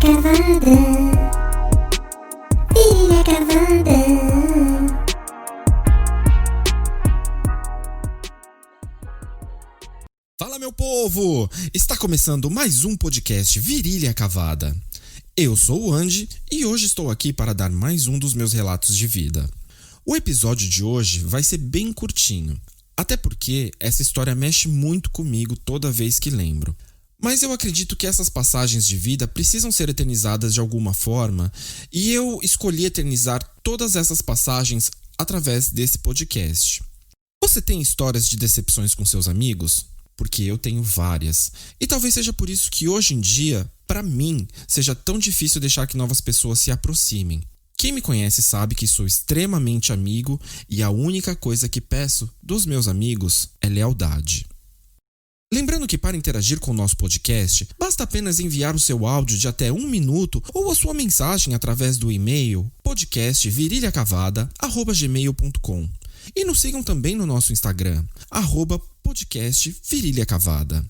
cavada, virilha cavada. Fala, meu povo! Está começando mais um podcast Virilha Cavada. Eu sou o Andy e hoje estou aqui para dar mais um dos meus relatos de vida. O episódio de hoje vai ser bem curtinho, até porque essa história mexe muito comigo toda vez que lembro. Mas eu acredito que essas passagens de vida precisam ser eternizadas de alguma forma e eu escolhi eternizar todas essas passagens através desse podcast. Você tem histórias de decepções com seus amigos? Porque eu tenho várias. E talvez seja por isso que hoje em dia, para mim, seja tão difícil deixar que novas pessoas se aproximem. Quem me conhece sabe que sou extremamente amigo e a única coisa que peço dos meus amigos é lealdade. Lembrando que para interagir com o nosso podcast, basta apenas enviar o seu áudio de até 1 minuto ou a sua mensagem através do e-mail podcastvirilhacavada@gmail.com. E nos sigam também no nosso Instagram, @podcastvirilhacavada.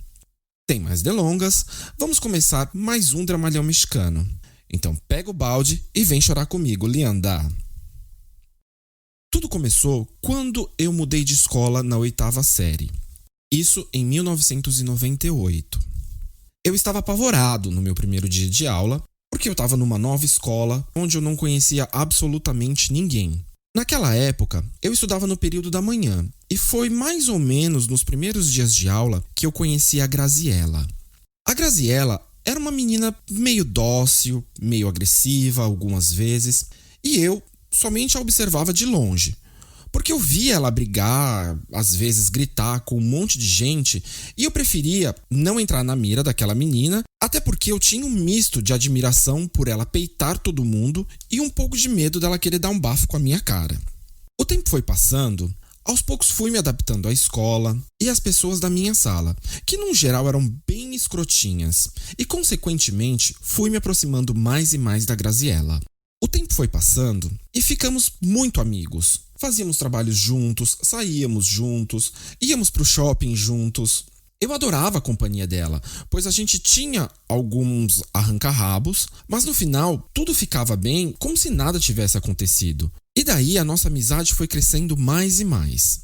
Sem mais delongas, vamos começar mais um dramalhão mexicano. Então pega o balde e vem chorar comigo, Lianda. Tudo começou quando eu mudei de escola na 8ª série. Isso em 1998. Eu estava apavorado no meu primeiro dia de aula, porque eu estava numa nova escola onde eu não conhecia absolutamente ninguém. Naquela época, eu estudava no período da manhã, e foi mais ou menos nos primeiros dias de aula que eu conheci a Graziella. A Graziella era uma menina meio dócil, meio agressiva algumas vezes, e eu somente a observava de longe. Porque eu via ela brigar, às vezes gritar com um monte de gente, e eu preferia não entrar na mira daquela menina, até porque eu tinha um misto de admiração por ela peitar todo mundo e um pouco de medo dela querer dar um bafo com a minha cara. O tempo foi passando, aos poucos fui me adaptando à escola e às pessoas da minha sala, que num geral eram bem escrotinhas, e consequentemente fui me aproximando mais e mais da Graziella. O tempo foi passando e ficamos muito amigos. Fazíamos trabalhos juntos, saíamos juntos, íamos pro shopping juntos. Eu adorava a companhia dela, pois a gente tinha alguns arranca-rabos, mas no final tudo ficava bem como se nada tivesse acontecido. E daí a nossa amizade foi crescendo mais e mais.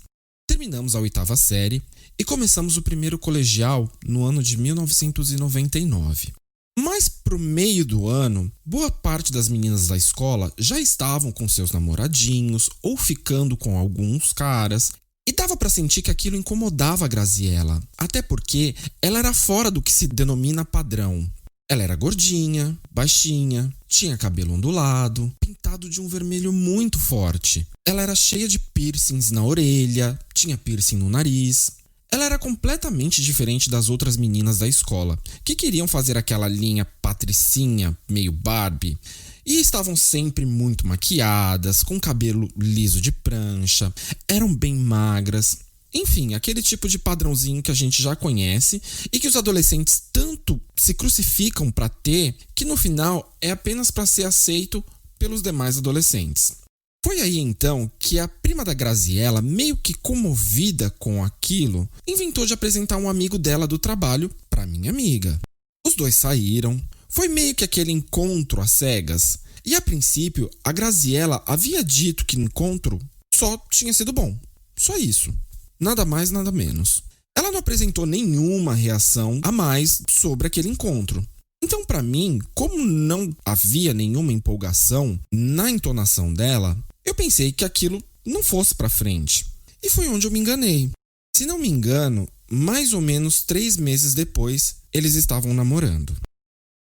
Terminamos a 8ª série e começamos o primeiro colegial no ano de 1999. Mas pro meio do ano, boa parte das meninas da escola já estavam com seus namoradinhos ou ficando com alguns caras, e dava pra sentir que aquilo incomodava a Graziella, até porque ela era fora do que se denomina padrão. Ela era gordinha, baixinha, tinha cabelo ondulado, pintado de um vermelho muito forte. Ela era cheia de piercings na orelha, tinha piercing no nariz. Ela era completamente diferente das outras meninas da escola, que queriam fazer aquela linha patricinha, meio Barbie, e estavam sempre muito maquiadas, com cabelo liso de prancha, eram bem magras. Enfim, aquele tipo de padrãozinho que a gente já conhece e que os adolescentes tanto se crucificam para ter, que no final é apenas para ser aceito pelos demais adolescentes. Foi aí então que a prima da Graziella, meio que comovida com aquilo, inventou de apresentar um amigo dela do trabalho para minha amiga. Os dois saíram, foi meio que aquele encontro às cegas, e a princípio a Graziella havia dito que o encontro só tinha sido bom, só isso, nada mais nada menos. Ela não apresentou nenhuma reação a mais sobre aquele encontro. Então, para mim, como não havia nenhuma empolgação na entonação dela, eu pensei que aquilo não fosse pra frente. E foi onde eu me enganei. Se não me engano, mais ou menos 3 meses depois, eles estavam namorando.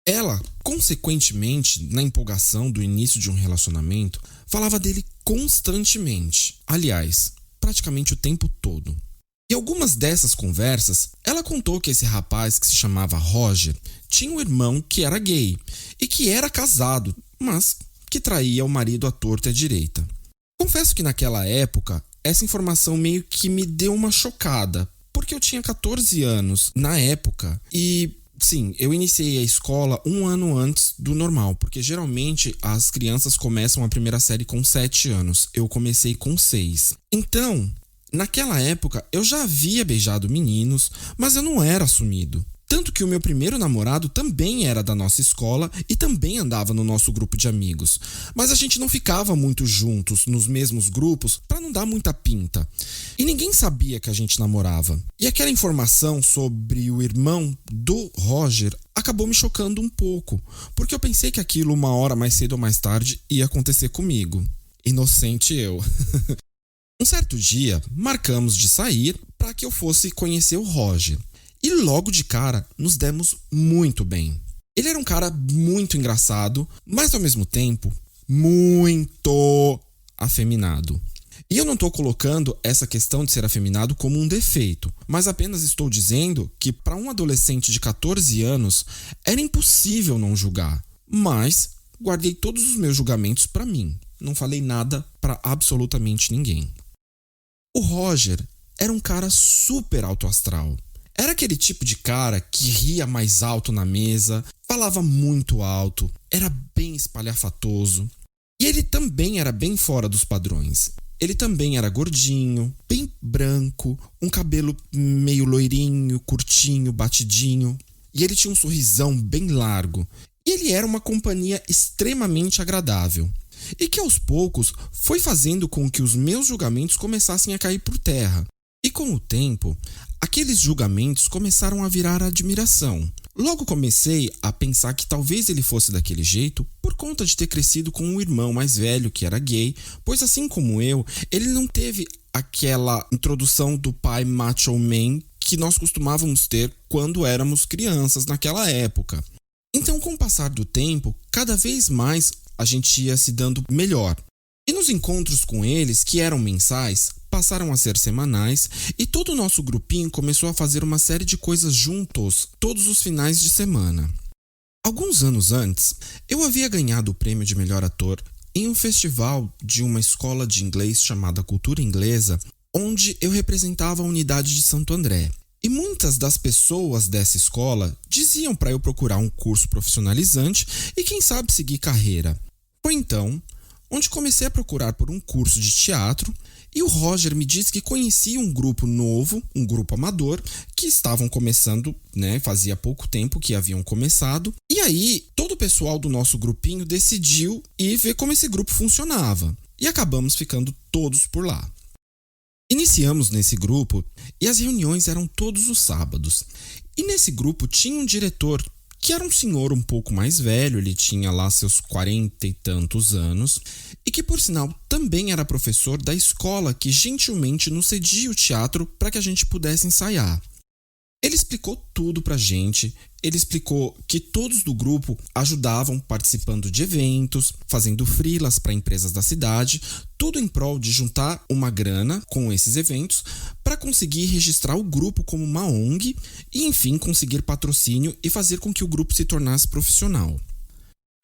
Ela, consequentemente, na empolgação do início de um relacionamento, falava dele constantemente. Aliás, praticamente o tempo todo. E algumas dessas conversas, ela contou que esse rapaz que se chamava Roger tinha um irmão que era gay e que era casado, mas que traía o marido à torta e à direita. Confesso que naquela época, essa informação meio que me deu uma chocada, porque eu tinha 14 anos na época e, sim, eu iniciei a escola 1 ano antes do normal, porque geralmente as crianças começam a primeira série com 7 anos, eu comecei com 6. Então, naquela época, eu já havia beijado meninos, mas eu não era assumido. Tanto que o meu primeiro namorado também era da nossa escola e também andava no nosso grupo de amigos. Mas a gente não ficava muito juntos, nos mesmos grupos, para não dar muita pinta. E ninguém sabia que a gente namorava. E aquela informação sobre o irmão do Roger acabou me chocando um pouco, porque eu pensei que aquilo uma hora mais cedo ou mais tarde ia acontecer comigo. Inocente eu. Um certo dia, marcamos de sair para que eu fosse conhecer o Roger. E logo de cara, nos demos muito bem. Ele era um cara muito engraçado, mas ao mesmo tempo, muito afeminado. E eu não estou colocando essa questão de ser afeminado como um defeito, mas apenas estou dizendo que para um adolescente de 14 anos era impossível não julgar. Mas guardei todos os meus julgamentos para mim. Não falei nada para absolutamente ninguém. O Roger era um cara super alto astral. Era aquele tipo de cara que ria mais alto na mesa, falava muito alto, era bem espalhafatoso. E ele também era bem fora dos padrões. Ele também era gordinho, bem branco, um cabelo meio loirinho, curtinho, batidinho. E ele tinha um sorrisão bem largo. E ele era uma companhia extremamente agradável. E que aos poucos foi fazendo com que os meus julgamentos começassem a cair por terra. E com o tempo, aqueles julgamentos começaram a virar admiração. Logo comecei a pensar que talvez ele fosse daquele jeito por conta de ter crescido com um irmão mais velho que era gay, pois assim como eu, ele não teve aquela introdução do pai macho man que nós costumávamos ter quando éramos crianças naquela época. Então, com o passar do tempo, cada vez mais a gente ia se dando melhor. E nos encontros com eles, que eram mensais, passaram a ser semanais e todo o nosso grupinho começou a fazer uma série de coisas juntos todos os finais de semana. Alguns anos antes, eu havia ganhado o prêmio de melhor ator em um festival de uma escola de inglês chamada Cultura Inglesa, onde eu representava a unidade de Santo André. E muitas das pessoas dessa escola diziam para eu procurar um curso profissionalizante e quem sabe seguir carreira. Foi então onde comecei a procurar por um curso de teatro e o Roger me disse que conhecia um grupo novo, um grupo amador, que estavam começando, fazia pouco tempo que haviam começado. E aí, todo o pessoal do nosso grupinho decidiu ir ver como esse grupo funcionava. E acabamos ficando todos por lá. Iniciamos nesse grupo e as reuniões eram todos os sábados. E nesse grupo tinha um diretor que era um senhor um pouco mais velho, ele tinha lá seus 40 e tantos anos, e que por sinal também era professor da escola que gentilmente nos cedia o teatro para que a gente pudesse ensaiar. Ele explicou tudo pra gente, ele explicou que todos do grupo ajudavam participando de eventos, fazendo freelas para empresas da cidade, tudo em prol de juntar uma grana com esses eventos para conseguir registrar o grupo como uma ONG e, enfim, conseguir patrocínio e fazer com que o grupo se tornasse profissional.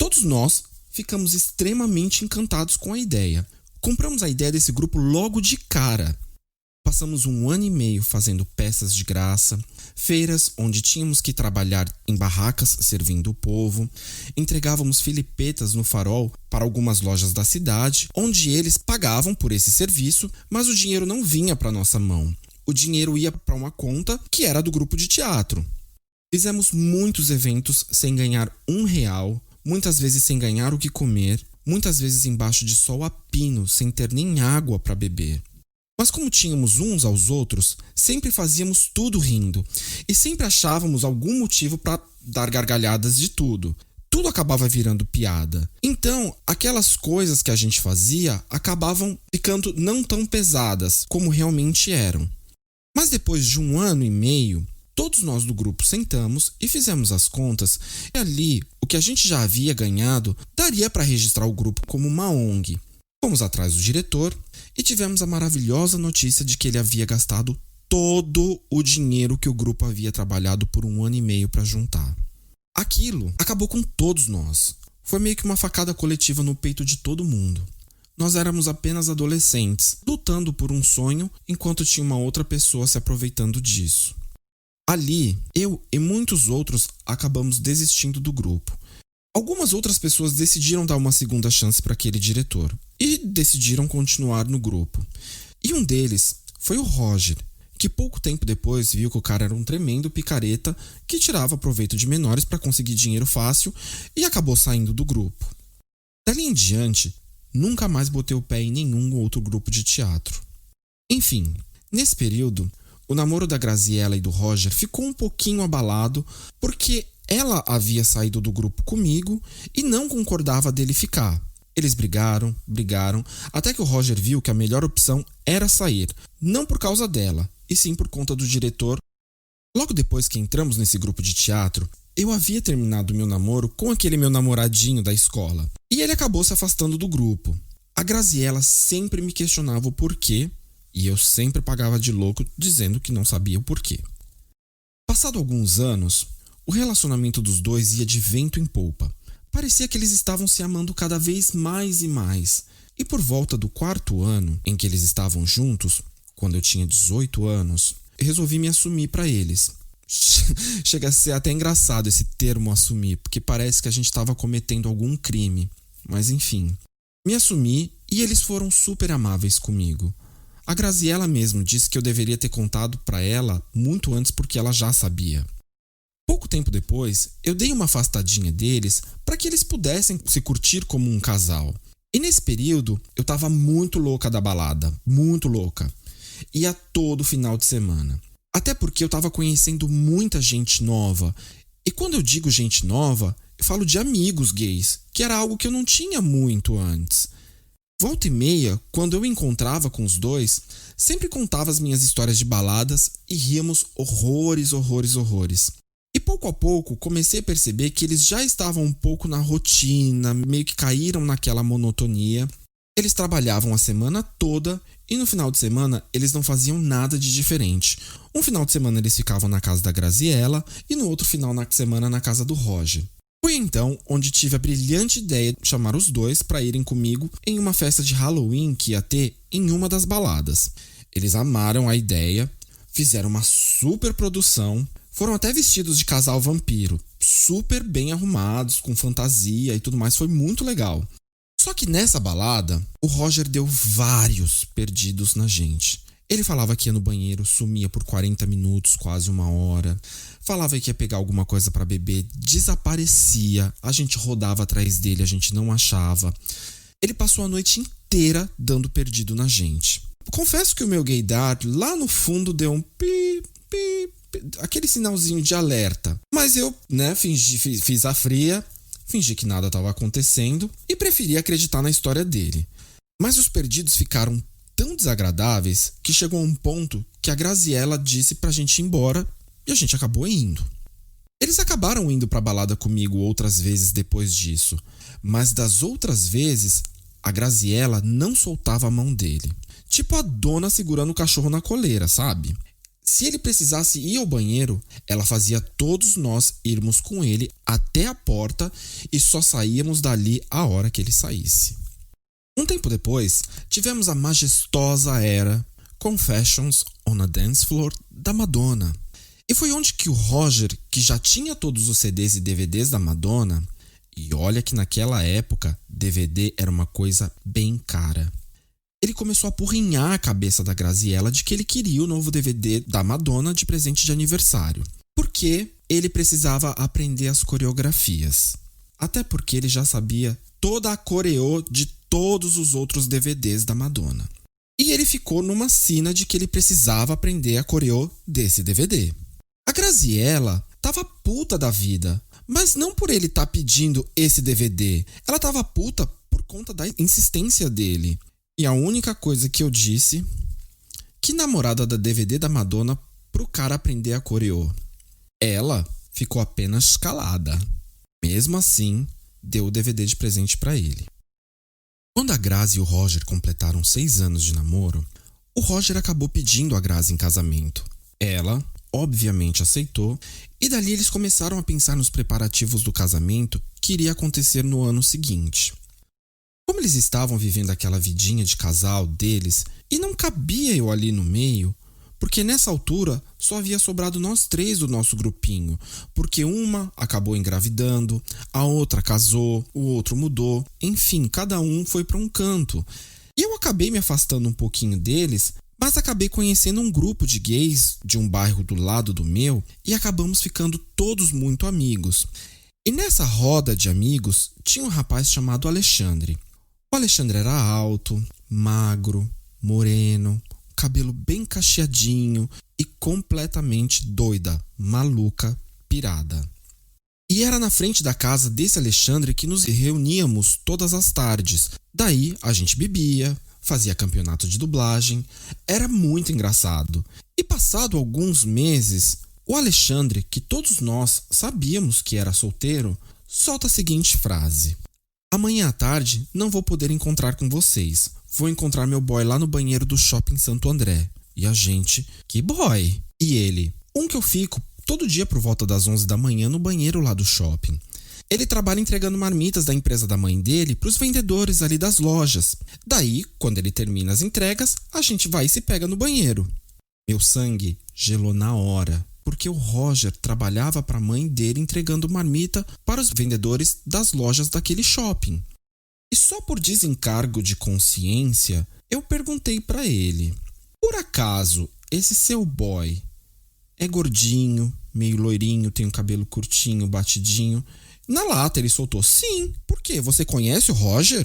Todos nós ficamos extremamente encantados com a ideia. Compramos a ideia desse grupo logo de cara. Passamos 1 ano e meio fazendo peças de graça, feiras onde tínhamos que trabalhar em barracas servindo o povo, entregávamos filipetas no farol para algumas lojas da cidade, onde eles pagavam por esse serviço, mas o dinheiro não vinha para nossa mão. O dinheiro ia para uma conta que era do grupo de teatro. Fizemos muitos eventos sem ganhar R$1, muitas vezes sem ganhar o que comer, muitas vezes embaixo de sol a pino, sem ter nem água para beber. Mas como tínhamos uns aos outros, sempre fazíamos tudo rindo e sempre achávamos algum motivo para dar gargalhadas de tudo. Tudo acabava virando piada. Então, aquelas coisas que a gente fazia acabavam ficando não tão pesadas como realmente eram. Mas depois de 1 ano e meio, todos nós do grupo sentamos e fizemos as contas e ali o que a gente já havia ganhado daria para registrar o grupo como uma ONG. Fomos atrás do diretor e tivemos a maravilhosa notícia de que ele havia gastado todo o dinheiro que o grupo havia trabalhado por 1 ano e meio para juntar. Aquilo acabou com todos nós. Foi meio que uma facada coletiva no peito de todo mundo. Nós éramos apenas adolescentes, lutando por um sonho enquanto tinha uma outra pessoa se aproveitando disso. Ali, eu e muitos outros acabamos desistindo do grupo. Algumas outras pessoas decidiram dar uma segunda chance para aquele diretor e decidiram continuar no grupo. E um deles foi o Roger, que pouco tempo depois viu que o cara era um tremendo picareta que tirava proveito de menores para conseguir dinheiro fácil e acabou saindo do grupo. Dali em diante, nunca mais botei o pé em nenhum outro grupo de teatro. Enfim, nesse período, o namoro da Graziella e do Roger ficou um pouquinho abalado porque ela havia saído do grupo comigo e não concordava dele ficar. Eles brigaram, até que o Roger viu que a melhor opção era sair, não por causa dela, e sim por conta do diretor. Logo depois que entramos nesse grupo de teatro, eu havia terminado meu namoro com aquele meu namoradinho da escola, e ele acabou se afastando do grupo. A Graziella sempre me questionava o porquê, e eu sempre pagava de louco dizendo que não sabia o porquê. Passado alguns anos, o relacionamento dos dois ia de vento em popa. Parecia que eles estavam se amando cada vez mais e mais. E por volta do 4º ano em que eles estavam juntos, quando eu tinha 18 anos, eu resolvi me assumir para eles. Chega a ser até engraçado esse termo assumir, porque parece que a gente estava cometendo algum crime. Mas enfim, me assumi e eles foram super amáveis comigo. A Graziella mesmo disse que eu deveria ter contado para ela muito antes porque ela já sabia. Pouco tempo depois, eu dei uma afastadinha deles para que eles pudessem se curtir como um casal. E nesse período, eu tava muito louca da balada, muito louca. Ia todo final de semana. Até porque eu tava conhecendo muita gente nova. E quando eu digo gente nova, eu falo de amigos gays, que era algo que eu não tinha muito antes. Volta e meia, quando eu encontrava com os dois, sempre contava as minhas histórias de baladas e ríamos horrores. E pouco a pouco comecei a perceber que eles já estavam um pouco na rotina, meio que caíram naquela monotonia. Eles trabalhavam a semana toda e no final de semana eles não faziam nada de diferente. Um final de semana eles ficavam na casa da Graziella e no outro final de semana na casa do Roger. Foi então onde tive a brilhante ideia de chamar os dois para irem comigo em uma festa de Halloween que ia ter em uma das baladas. Eles amaram a ideia, fizeram uma super produção. Foram até vestidos de casal vampiro, super bem arrumados, com fantasia e tudo mais, foi muito legal. Só que nessa balada, o Roger deu vários perdidos na gente. Ele falava que ia no banheiro, sumia por 40 minutos, quase 1 hora. Falava que ia pegar alguma coisa pra beber, desaparecia. A gente rodava atrás dele, a gente não achava. Ele passou a noite inteira dando perdido na gente. Confesso que o meu gaydar lá no fundo deu um pi, aquele sinalzinho de alerta. Mas eu, fiz a fria, fingi que nada estava acontecendo e preferi acreditar na história dele. Mas os perdidos ficaram tão desagradáveis que chegou a um ponto que a Graziella disse pra gente ir embora e a gente acabou indo. Eles acabaram indo pra balada comigo outras vezes depois disso, mas das outras vezes a Graziella não soltava a mão dele. Tipo a dona segurando o cachorro na coleira, sabe? Se ele precisasse ir ao banheiro, ela fazia todos nós irmos com ele até a porta e só saíamos dali a hora que ele saísse. Um tempo depois, tivemos a majestosa era Confessions on a Dance Floor da Madonna. E foi onde que o Roger, que já tinha todos os CDs e DVDs da Madonna, e olha que naquela época DVD era uma coisa bem cara, ele começou a apurrinhar a cabeça da Graziella de que ele queria o novo DVD da Madonna de presente de aniversário. Porque ele precisava aprender as coreografias. Até porque ele já sabia toda a coreô de todos os outros DVDs da Madonna. E ele ficou numa sina de que ele precisava aprender a coreô desse DVD. A Graziella tava puta da vida, mas não por ele estar pedindo esse DVD. Ela tava puta por conta da insistência dele. E a única coisa que eu disse, que namorada da DVD da Madonna pro cara aprender a coreô. Ela ficou apenas calada. Mesmo assim, deu o DVD de presente pra ele. Quando a Grazi e o Roger completaram 6 anos de namoro, o Roger acabou pedindo a Grazi em casamento. Ela, obviamente, aceitou e dali eles começaram a pensar nos preparativos do casamento que iria acontecer no ano seguinte. Como eles estavam vivendo aquela vidinha de casal deles e não cabia eu ali no meio, porque nessa altura só havia sobrado nós 3 do nosso grupinho, porque uma acabou engravidando, a outra casou, o outro mudou, enfim, cada um foi para um canto. E eu acabei me afastando um pouquinho deles, Mas acabei conhecendo um grupo de gays de um bairro do lado do meu e acabamos ficando todos muito amigos. E nessa roda de amigos tinha um rapaz chamado Alexandre. O Alexandre era alto, magro, moreno, cabelo bem cacheadinho e completamente doida, maluca, pirada. E era na frente da casa desse Alexandre que nos reuníamos todas as tardes. Daí a gente bebia, fazia campeonato de dublagem, era muito engraçado. E passado alguns meses, o Alexandre, que todos nós sabíamos que era solteiro, solta a seguinte frase: amanhã à tarde não vou poder encontrar com vocês. Vou encontrar meu boy lá no banheiro do shopping Santo André. E a gente, que boy? E ele, um que eu fico todo dia por volta das 11 da manhã no banheiro lá do shopping. Ele trabalha entregando marmitas da empresa da mãe dele para os vendedores ali das lojas. Daí, quando ele termina as entregas, a gente vai e se pega no banheiro. Meu sangue gelou na hora, porque o Roger trabalhava para a mãe dele entregando marmita para os vendedores das lojas daquele shopping. E só por desencargo de consciência, eu perguntei para ele: por acaso esse seu boy é gordinho, meio loirinho, tem um cabelo curtinho, batidinho? Na lata ele soltou: sim. Por quê? Você conhece o Roger?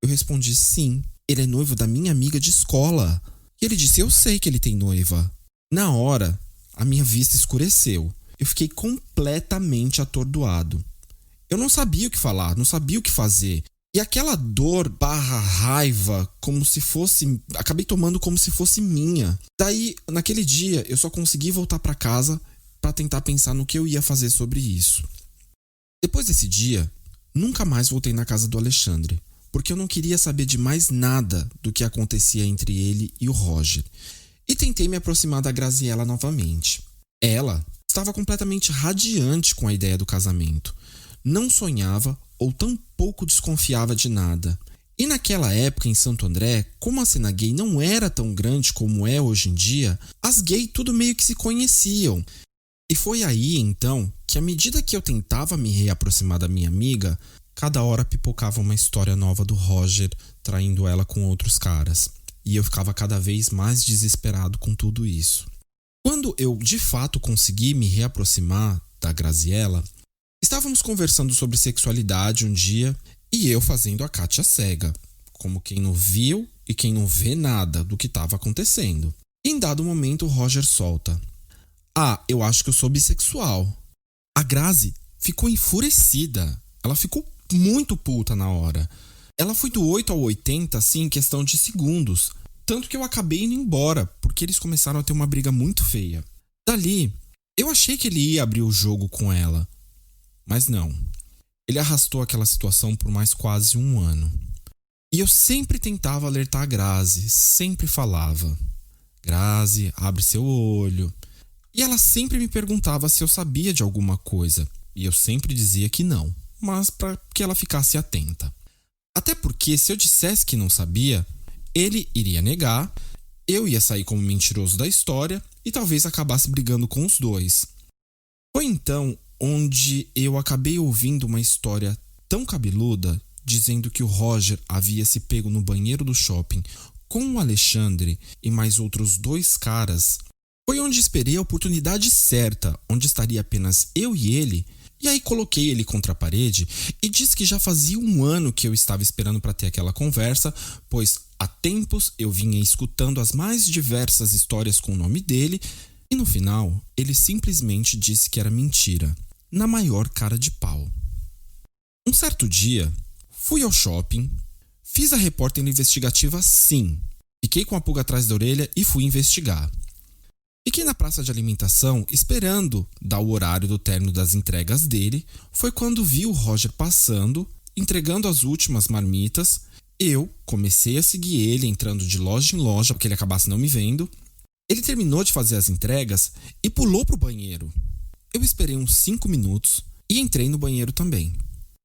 Eu respondi: sim. Ele é noivo da minha amiga de escola. E ele disse: eu sei que ele tem noiva. Na hora, a minha vista escureceu. Eu fiquei completamente atordoado. Eu não sabia o que falar, não sabia o que fazer. E aquela dor barra raiva, como se fosse... acabei tomando como se fosse minha. Daí, naquele dia, eu só consegui voltar para casa para tentar pensar no que eu ia fazer sobre isso. Depois desse dia, nunca mais voltei na casa do Alexandre, porque eu não queria saber de mais nada do que acontecia entre ele e o Roger. E tentei me aproximar da Graziella novamente. Ela estava completamente radiante com a ideia do casamento. Não sonhava ou tampouco desconfiava de nada. E naquela época em Santo André, como a cena gay não era tão grande como é hoje em dia, as gays tudo meio que se conheciam. E foi aí, então, que à medida que eu tentava me reaproximar da minha amiga, cada hora pipocava uma história nova do Roger traindo ela com outros caras. E eu ficava cada vez mais desesperado com tudo isso. Quando eu, de fato, consegui me reaproximar da Graziella, estávamos conversando sobre sexualidade um dia e eu fazendo a Kátia cega, como quem não viu e quem não vê nada do que estava acontecendo. E em dado momento o Roger solta: ah, eu acho que eu sou bissexual. A Grazi ficou enfurecida. Ela ficou muito puta na hora. Ela foi do 8 ao 80, assim, em questão de segundos. Tanto que eu acabei indo embora, porque eles começaram a ter uma briga muito feia. Dali, eu achei que ele ia abrir o jogo com ela. Mas não. Ele arrastou aquela situação por mais quase um ano. E eu sempre tentava alertar a Grazi, sempre falava: Grazi, abre seu olho. E ela sempre me perguntava se eu sabia de alguma coisa. E eu sempre dizia que não, mas para que ela ficasse atenta. Até porque se eu dissesse que não sabia, ele iria negar, eu ia sair como mentiroso da história e talvez acabasse brigando com os dois. Foi então onde eu acabei ouvindo uma história tão cabeluda, dizendo que o Roger havia se pego no banheiro do shopping com o Alexandre e mais outros 2 caras. Foi onde esperei a oportunidade certa, onde estaria apenas eu e ele, e aí coloquei ele contra a parede e disse que já fazia um ano que eu estava esperando para ter aquela conversa, pois há tempos eu vinha escutando as mais diversas histórias com o nome dele, e no final ele simplesmente disse que era mentira, na maior cara de pau. Um certo dia, fui ao shopping, fiz a repórter investigativa sim, fiquei com a pulga atrás da orelha e fui investigar. Fiquei na praça de alimentação esperando dar o horário do término das entregas dele. Foi quando vi o Roger passando, entregando as últimas marmitas. Eu comecei a seguir ele, entrando de loja em loja para que ele acabasse não me vendo. Ele terminou de fazer as entregas e pulou pro banheiro. Eu esperei uns 5 minutos e entrei no banheiro também.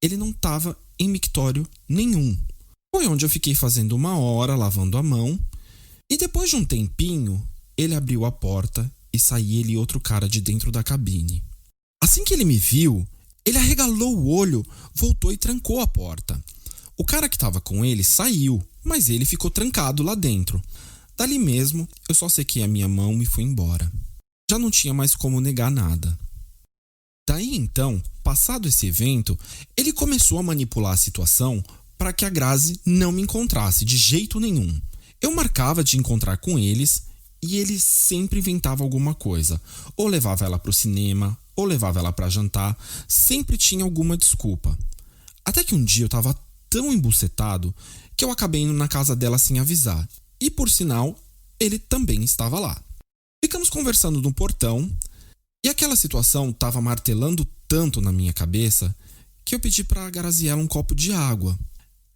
Ele não estava em mictório nenhum. Foi onde eu fiquei fazendo 1 hora lavando a mão. E depois de um tempinho, ele abriu a porta e saiu ele e outro cara de dentro da cabine. Assim que ele me viu, ele arregalou o olho, voltou e trancou a porta. O cara que estava com ele saiu, mas ele ficou trancado lá dentro. Dali mesmo, eu só sequei a minha mão e fui embora. Já não tinha mais como negar nada. Daí então, passado esse evento, ele começou a manipular a situação para que a Grazi não me encontrasse de jeito nenhum. Eu marcava de encontrar com eles e ele sempre inventava alguma coisa. Ou levava ela para o cinema, ou levava ela para jantar, sempre tinha alguma desculpa. Até que um dia eu estava tão embucetado que eu acabei indo na casa dela sem avisar. E por sinal, ele também estava lá. Ficamos conversando no portão e aquela situação estava martelando tanto na minha cabeça que eu pedi para a Graziella um copo de água.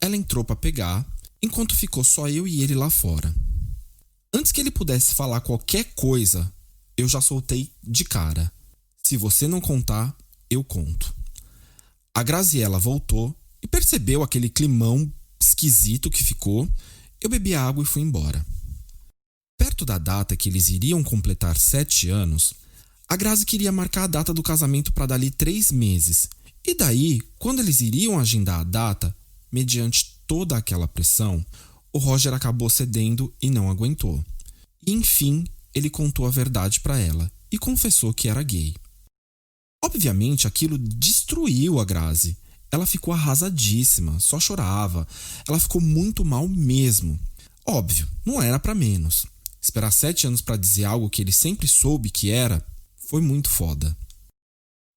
Ela entrou para pegar, enquanto ficou só eu e ele lá fora. Antes que ele pudesse falar qualquer coisa, eu já soltei de cara. Se você não contar, eu conto. A Graziella voltou e percebeu aquele climão esquisito que ficou. Eu bebi a água e fui embora. Perto da data que eles iriam completar 7 anos, a Grazi queria marcar a data do casamento para dali 3 meses. E daí, quando eles iriam agendar a data, mediante toda aquela pressão, o Roger acabou cedendo e não aguentou. E, enfim, ele contou a verdade para ela e confessou que era gay. Obviamente, aquilo destruiu a Grazi. Ela ficou arrasadíssima, só chorava. Ela ficou muito mal mesmo. Óbvio, não era para menos. Esperar 7 anos para dizer algo que ele sempre soube que era, foi muito foda.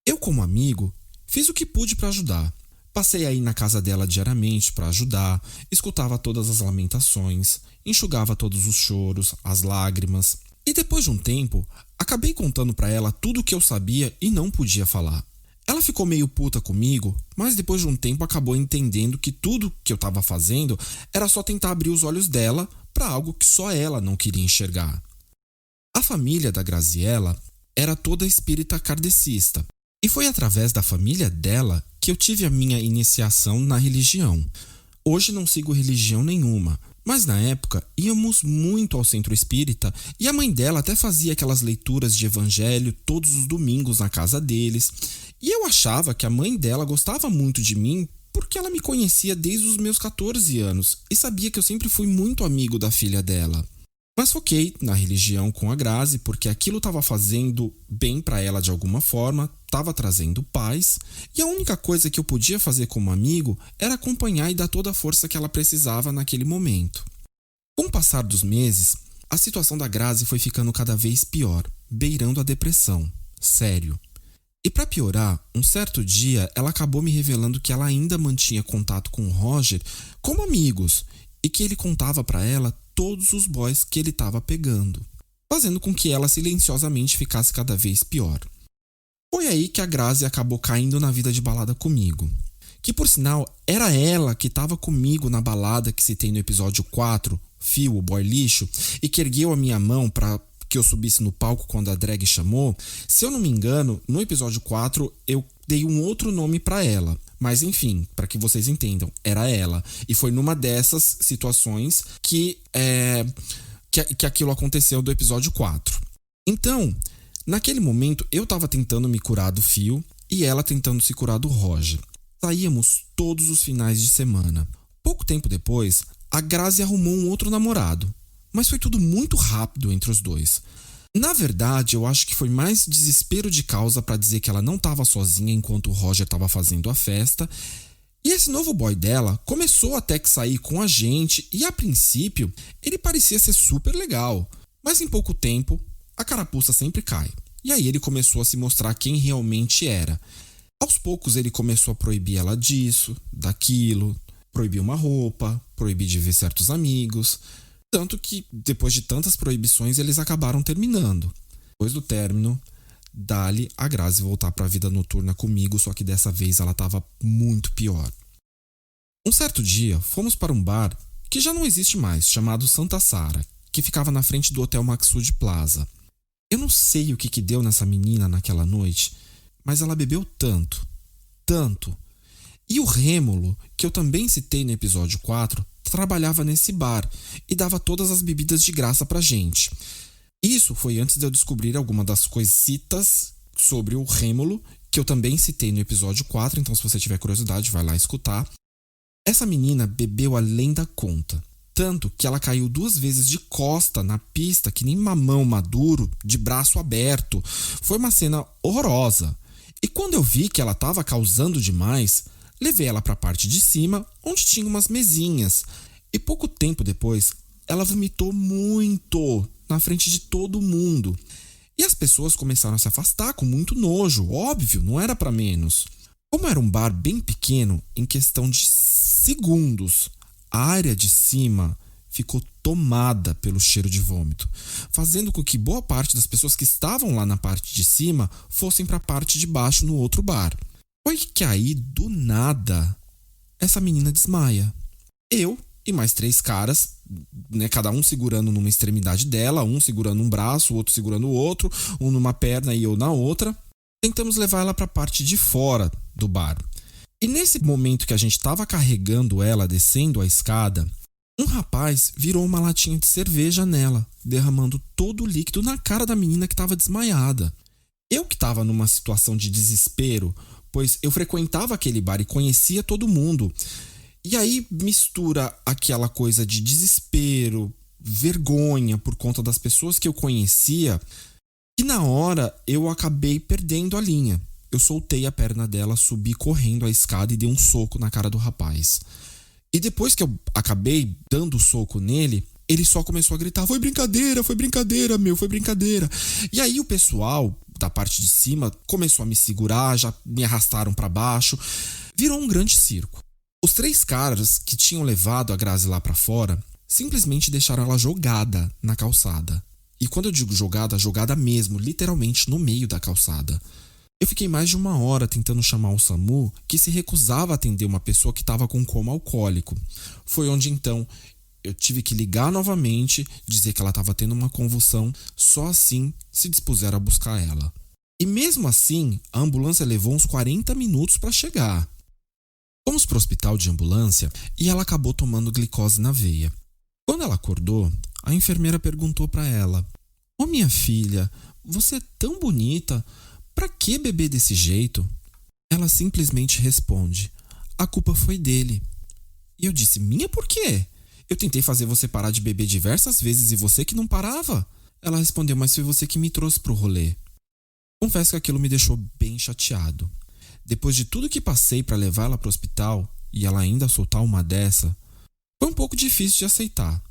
Eu, como amigo, fiz o que pude para ajudar. Passei aí na casa dela diariamente para ajudar, escutava todas as lamentações, enxugava todos os choros, as lágrimas. E depois de um tempo, acabei contando para ela tudo o que eu sabia e não podia falar. Ela ficou meio puta comigo, mas depois de um tempo acabou entendendo que tudo que eu estava fazendo era só tentar abrir os olhos dela para algo que só ela não queria enxergar. A família da Graziella era toda espírita kardecista, e foi através da família dela que eu tive a minha iniciação na religião. Hoje não sigo religião nenhuma, mas na época íamos muito ao centro espírita e a mãe dela até fazia aquelas leituras de evangelho todos os domingos na casa deles. E eu achava que a mãe dela gostava muito de mim porque ela me conhecia desde os meus 14 anos e sabia que eu sempre fui muito amigo da filha dela. Mas foquei na religião com a Grazi porque aquilo estava fazendo bem para ela de alguma forma, estava trazendo paz, e a única coisa que eu podia fazer como amigo era acompanhar e dar toda a força que ela precisava naquele momento. Com o passar dos meses, a situação da Grazi foi ficando cada vez pior, beirando a depressão. Sério. E para piorar, um certo dia ela acabou me revelando que ela ainda mantinha contato com o Roger como amigos e que ele contava para ela todos os boys que ele estava pegando, fazendo com que ela silenciosamente ficasse cada vez pior. Foi aí que a Grazi acabou caindo na vida de balada comigo. Que, por sinal, era ela que estava comigo na balada que citei no episódio 4, Phil, o boy lixo, e que ergueu a minha mão para que eu subisse no palco quando a drag chamou. Se eu não me engano, no episódio 4 eu dei um outro nome para ela. Mas enfim, para que vocês entendam, era ela. E foi numa dessas situações que aquilo aconteceu do episódio 4. Então, naquele momento, eu tava tentando me curar do Phil e ela tentando se curar do Roger. Saíamos todos os finais de semana. Pouco tempo depois, a Grazi arrumou um outro namorado. Mas foi tudo muito rápido entre os dois. Na verdade, eu acho que foi mais desespero de causa para dizer que ela não estava sozinha enquanto o Roger estava fazendo a festa. E esse novo boy dela começou até que sair com a gente e, a princípio, ele parecia ser super legal. Mas em pouco tempo, a carapuça sempre cai. E aí ele começou a se mostrar quem realmente era. Aos poucos ele começou a proibir ela disso, daquilo, proibir uma roupa, proibir de ver certos amigos. Tanto que, depois de tantas proibições, eles acabaram terminando. Depois do término, dá-lhe a Grazi voltar para a vida noturna comigo, só que dessa vez ela estava muito pior. Um certo dia, fomos para um bar que já não existe mais, chamado Santa Sara, que ficava na frente do Hotel Maxud Plaza. Eu não sei o que deu nessa menina naquela noite, mas ela bebeu tanto, tanto. E o Rêmulo, que eu também citei no episódio 4, trabalhava nesse bar e dava todas as bebidas de graça pra gente. Isso foi antes de eu descobrir alguma das coisitas sobre o Rêmulo, que eu também citei no episódio 4, então se você tiver curiosidade, vai lá escutar. Essa menina bebeu além da conta. tanto que ela caiu 2 vezes de costa na pista, que nem mamão maduro, de braço aberto. Foi uma cena horrorosa. E quando eu vi que ela estava causando demais, levei ela para a parte de cima, onde tinha umas mesinhas. E pouco tempo depois, ela vomitou muito na frente de todo mundo. E as pessoas começaram a se afastar com muito nojo, óbvio, não era para menos. Como era um bar bem pequeno, em questão de segundos, a área de cima ficou tomada pelo cheiro de vômito, fazendo com que boa parte das pessoas que estavam lá na parte de cima fossem para a parte de baixo no outro bar. Foi que aí, do nada, essa menina desmaia. Eu e mais 3 caras, né, cada um segurando numa extremidade dela, um segurando um braço, o outro segurando o outro, um numa perna e eu na outra. Tentamos levar ela para a parte de fora do bar. E nesse momento que a gente estava carregando ela, descendo a escada, um rapaz virou uma latinha de cerveja nela, derramando todo o líquido na cara da menina que estava desmaiada. Eu que estava numa situação de desespero, pois eu frequentava aquele bar e conhecia todo mundo. E aí mistura aquela coisa de desespero, vergonha por conta das pessoas que eu conhecia, e na hora eu acabei perdendo a linha. Eu soltei a perna dela, subi correndo a escada e dei um soco na cara do rapaz. E depois que eu acabei dando o soco nele, ele só começou a gritar: foi brincadeira, meu, foi brincadeira. E aí o pessoal da parte de cima começou a me segurar, já me arrastaram para baixo. Virou um grande circo. Os 3 caras que tinham levado a Grazi lá pra fora simplesmente deixaram ela jogada na calçada. E quando eu digo jogada, jogada mesmo, literalmente no meio da calçada. Eu fiquei mais de 1 hora tentando chamar o SAMU, que se recusava a atender uma pessoa que estava com coma alcoólico. Foi onde então eu tive que ligar novamente, dizer que ela estava tendo uma convulsão, só assim se dispuseram a buscar ela. E mesmo assim, a ambulância levou uns 40 minutos para chegar. Fomos para o hospital de ambulância e ela acabou tomando glicose na veia. Quando ela acordou, a enfermeira perguntou para ela: "Ô minha filha, você é tão bonita, pra que beber desse jeito?" Ela simplesmente responde: "A culpa foi dele." E eu disse: "Minha por quê? Eu tentei fazer você parar de beber diversas vezes e você que não parava." Ela respondeu: "Mas foi você que me trouxe pro rolê." Confesso que aquilo me deixou bem chateado. Depois de tudo que passei para levar ela pro hospital e ela ainda soltar uma dessa, foi um pouco difícil de aceitar.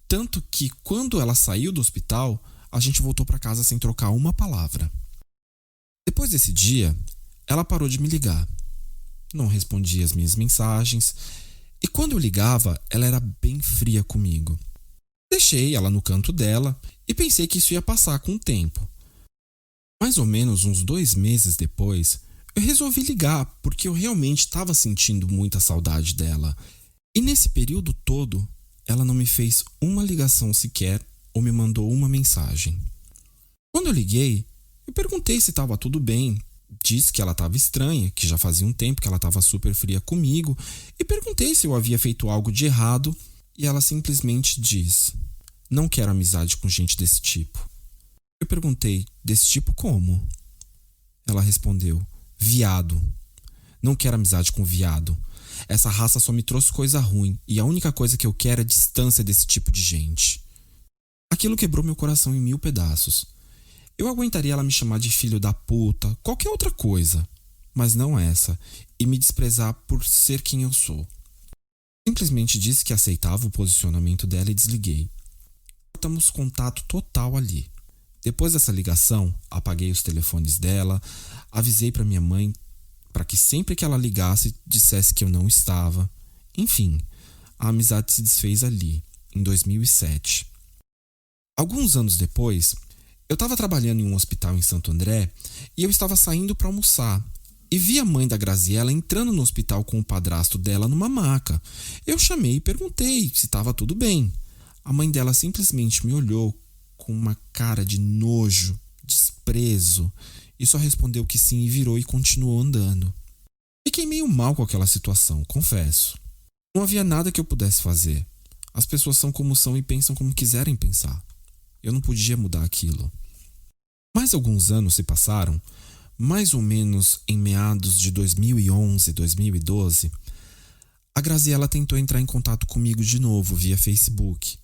Tanto que quando ela saiu do hospital, a gente voltou para casa sem trocar uma palavra. Depois desse dia, ela parou de me ligar. Não respondia as minhas mensagens e quando eu ligava, ela era bem fria comigo. Deixei ela no canto dela e pensei que isso ia passar com o tempo. Mais ou menos uns 2 meses depois, eu resolvi ligar porque eu realmente estava sentindo muita saudade dela. E nesse período todo, ela não me fez uma ligação sequer ou me mandou uma mensagem. Quando eu liguei, eu perguntei se estava tudo bem. Disse que ela estava estranha, que já fazia um tempo que ela estava super fria comigo, e perguntei se eu havia feito algo de errado, e ela simplesmente diz: "Não quero amizade com gente desse tipo." Eu perguntei: "Desse tipo como?" Ela respondeu: "Viado. Não quero amizade com viado. Essa raça só me trouxe coisa ruim e a única coisa que eu quero é distância desse tipo de gente." Aquilo quebrou meu coração em 1000 pedaços. Eu aguentaria ela me chamar de filho da puta, qualquer outra coisa, mas não essa, e me desprezar por ser quem eu sou. Simplesmente disse que aceitava o posicionamento dela e desliguei. Cortamos contato total ali. Depois dessa ligação, apaguei os telefones dela, avisei para minha mãe para que sempre que ela ligasse dissesse que eu não estava. Enfim, a amizade se desfez ali, em 2007. Alguns anos depois, eu estava trabalhando em um hospital em Santo André e eu estava saindo para almoçar e vi a mãe da Graziella entrando no hospital com o padrasto dela numa maca. Eu chamei e perguntei se estava tudo bem. A mãe dela simplesmente me olhou com uma cara de nojo, desprezo, e só respondeu que sim e virou e continuou andando. Fiquei meio mal com aquela situação, confesso. Não havia nada que eu pudesse fazer. As pessoas são como são e pensam como quiserem pensar. Eu não podia mudar aquilo. Mais alguns anos se passaram, mais ou menos em meados de 2011, 2012. a Graziella tentou entrar em contato comigo de novo via Facebook.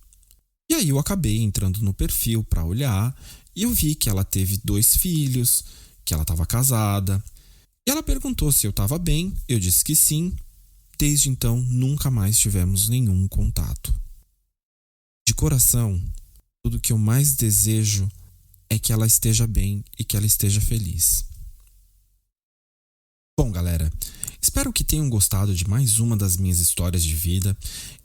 E aí eu acabei entrando no perfil para olhar e eu vi que ela teve 2 filhos, que ela estava casada. E ela perguntou se eu estava bem, eu disse que sim. Desde então, nunca mais tivemos nenhum contato. De coração, tudo que eu mais desejo é que ela esteja bem e que ela esteja feliz. Bom, galera, espero que tenham gostado de mais uma das minhas histórias de vida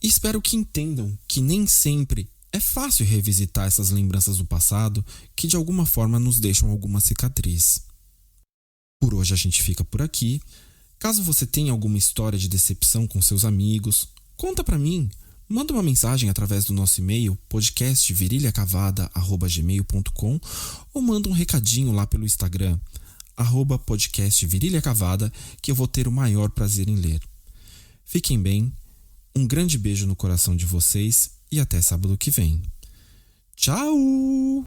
e espero que entendam que nem sempre é fácil revisitar essas lembranças do passado que de alguma forma nos deixam alguma cicatriz. Por hoje a gente fica por aqui. Caso você tenha alguma história de decepção com seus amigos, conta pra mim. Manda uma mensagem através do nosso e-mail podcastvirilhacavada@gmail.com ou manda um recadinho lá pelo Instagram @podcastvirilhacavada que eu vou ter o maior prazer em ler. Fiquem bem, um grande beijo no coração de vocês e até sábado que vem. Tchau!